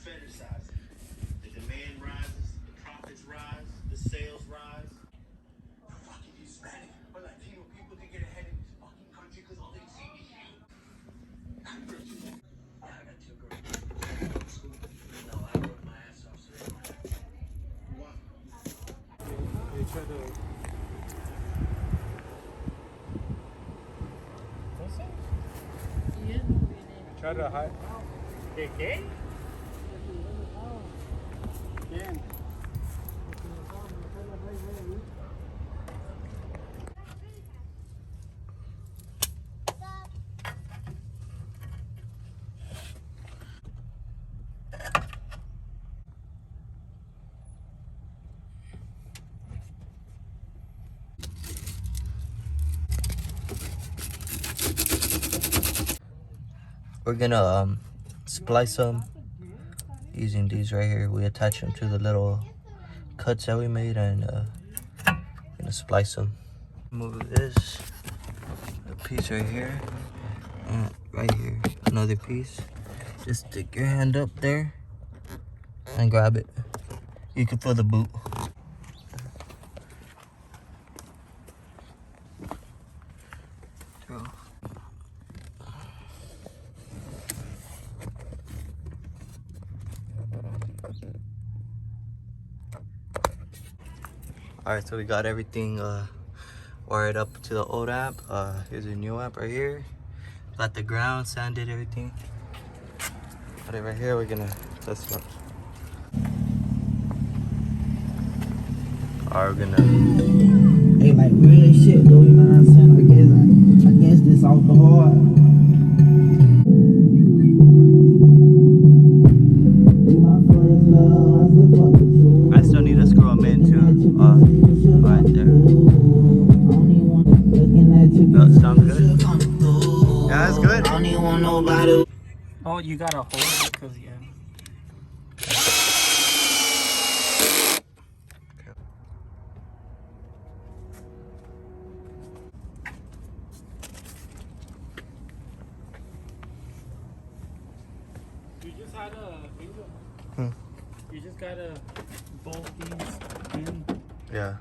fetishizing. The demand rises, the profits rise, the sales rise. Fucking Hispanic or Latino people can get ahead in this fucking country because all they see is you. I got two girls. No, I worked my ass off, so they don't have to. What? They try to. Try to hide. ¿De qué? Bien. We're gonna splice them using these right here. We attach them to the little cuts that we made and gonna splice them. Move this, a piece right here, and right here, another piece. Just stick your hand up there and grab it. You can feel the boot. Throw. Alright, so we got everything wired up to the old amp. Here's a new amp right here. Got the ground, sanded, everything. Got it right here, we're gonna test it out. Alright, we're gonna... Hey, like real shit though, you know what I'm saying? I guess this off the hard. I still need to screw them in too. Right there. That sounds good? Yeah, that's good. Oh, you gotta hold it because, yeah. You just had a... You just gotta bolt these in. Yeah.